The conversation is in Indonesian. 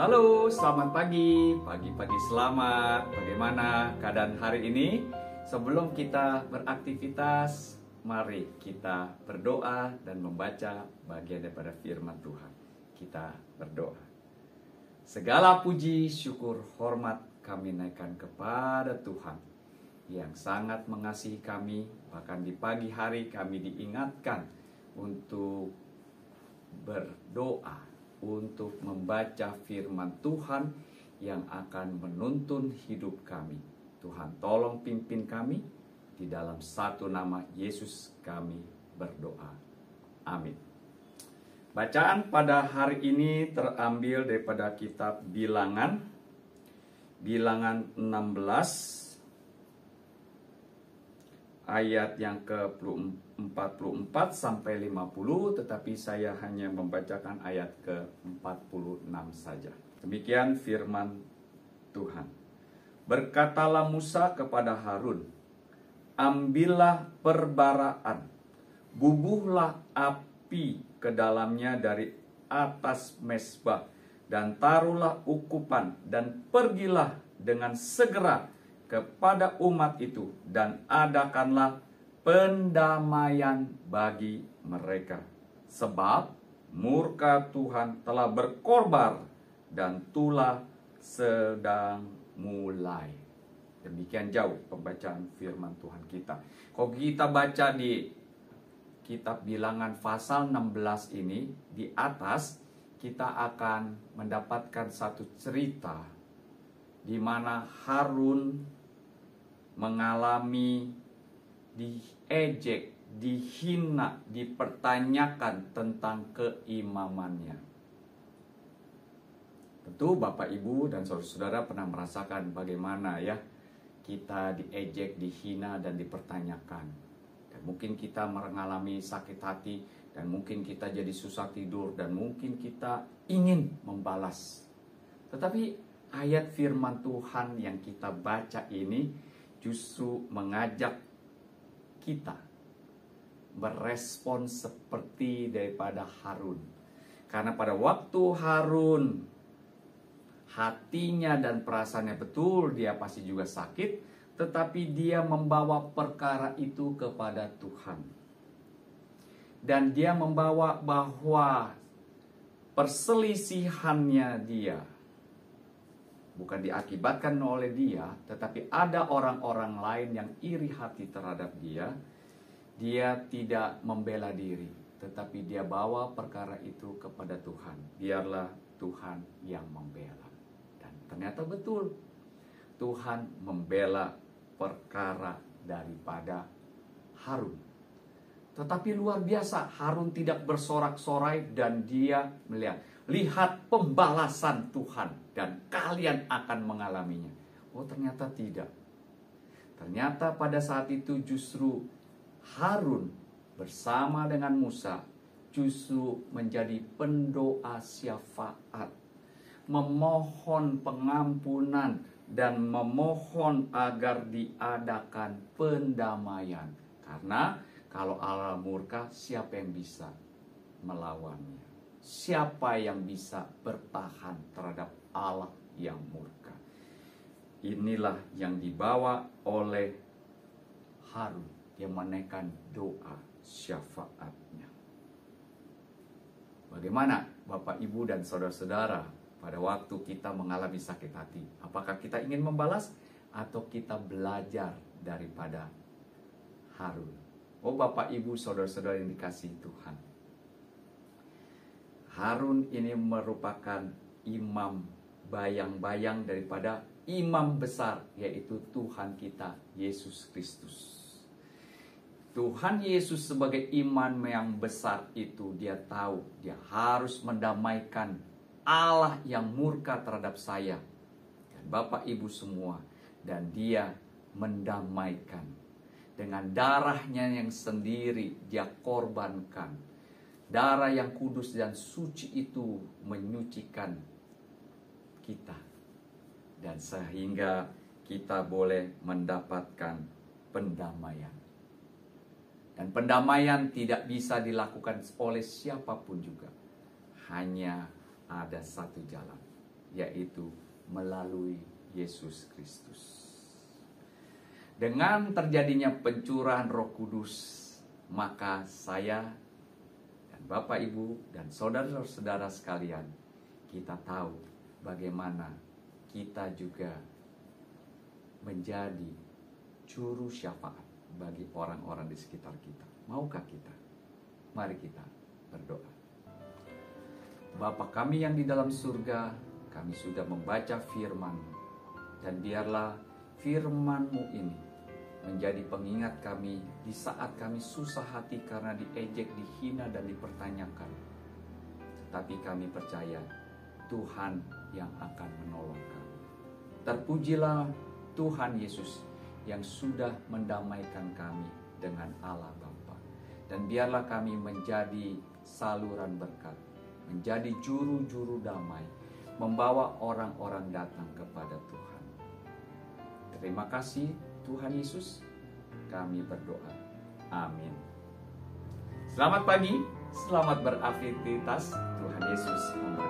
Halo, selamat pagi. Pagi-pagi selamat. Bagaimana keadaan hari ini? Sebelum kita beraktivitas, mari kita berdoa dan membaca bagian daripada firman Tuhan. Kita berdoa. Segala puji, syukur, hormat kami naikkan kepada Tuhan yang sangat mengasihi kami. Bahkan di pagi hari kami diingatkan untuk berdoa, untuk membaca firman Tuhan yang akan menuntun hidup kami. Tuhan tolong pimpin kami, di dalam satu nama Yesus kami berdoa. Amin. Bacaan pada hari ini terambil daripada kitab Bilangan, Bilangan 16 ayat yang ke-44 sampai 50, tetapi saya hanya membacakan ayat ke-46 saja. Demikian firman Tuhan. Berkatalah Musa kepada Harun, ambillah perbaraan, bubuhlah api ke dalamnya dari atas mezbah, dan taruhlah ukupan, dan pergilah dengan segera kepada umat itu, dan adakanlah pendamaian bagi mereka. Sebab murka Tuhan telah berkorbar dan tulah sedang mulai. Demikian jauh pembacaan firman Tuhan kita. Kalau kita baca di kitab Bilangan pasal 16 ini, di atas kita akan mendapatkan satu cerita di mana Harun mengalami diejek, dihina, dipertanyakan tentang keimamannya. Tentu Bapak Ibu dan saudara-saudara pernah merasakan bagaimana ya kita diejek, dihina, dan dipertanyakan. Dan mungkin kita mengalami sakit hati, dan mungkin kita jadi susah tidur, dan mungkin kita ingin membalas. Tetapi ayat firman Tuhan yang kita baca ini justru mengajak kita berespon seperti daripada Harun. Karena pada waktu Harun hatinya dan perasaannya betul, dia pasti juga sakit, tetapi dia membawa perkara itu kepada Tuhan. Dan dia membawa bahwa perselisihannya dia bukan diakibatkan oleh dia, tetapi ada orang-orang lain yang iri hati terhadap dia. Dia tidak membela diri, tetapi dia bawa perkara itu kepada Tuhan. Biarlah Tuhan yang membela. Dan ternyata betul, Tuhan membela perkara daripada Harun. Tetapi luar biasa, Harun tidak bersorak-sorai dan dia melihat, lihat pembalasan Tuhan dan kalian akan mengalaminya. Oh, ternyata tidak. Ternyata pada saat itu justru Harun bersama dengan Musa justru menjadi pendoa syafaat, memohon pengampunan dan memohon agar diadakan pendamaian. Karena kalau Allah murka, siapa yang bisa melawannya? Siapa yang bisa bertahan terhadap Allah yang murka? Inilah yang dibawa oleh Harun. Dia menaikkan doa syafaatnya. Bagaimana Bapak, Ibu, dan saudara-saudara pada waktu kita mengalami sakit hati? Apakah kita ingin membalas atau kita belajar daripada Harun? Oh Bapak, Ibu, saudara-saudara yang dikasihi Tuhan, Harun ini merupakan imam bayang-bayang daripada imam besar, yaitu Tuhan kita Yesus Kristus. Tuhan Yesus sebagai imam yang besar itu, dia tahu dia harus mendamaikan Allah yang murka terhadap saya dan Bapak Ibu semua, dan dia mendamaikan dengan darahnya yang sendiri dia korbankan. Darah yang kudus dan suci itu menyucikan kita, dan sehingga kita boleh mendapatkan pendamaian. Dan pendamaian tidak bisa dilakukan oleh siapapun juga. Hanya ada satu jalan, yaitu melalui Yesus Kristus. Dengan terjadinya pencurahan Roh Kudus, maka saya dan Bapak Ibu dan saudara-saudara sekalian, kita tahu bagaimana kita juga menjadi juru syafaat bagi orang-orang di sekitar kita. Maukah kita? Mari kita berdoa. Bapa kami yang di dalam surga, kami sudah membaca firman-Mu, dan biarlah firman-Mu ini menjadi pengingat kami di saat kami susah hati karena diejek, dihina, dan dipertanyakan. Tetapi kami percaya Tuhan yang akan menolong kami. Terpujilah Tuhan Yesus yang sudah mendamaikan kami dengan Allah Bapa. Dan biarlah kami menjadi saluran berkat, menjadi juru-juru damai, membawa orang-orang datang kepada Tuhan. Terima kasih Tuhan Yesus, kami berdoa. Amin. Selamat pagi, selamat beraktivitas. Tuhan Yesus memberkati.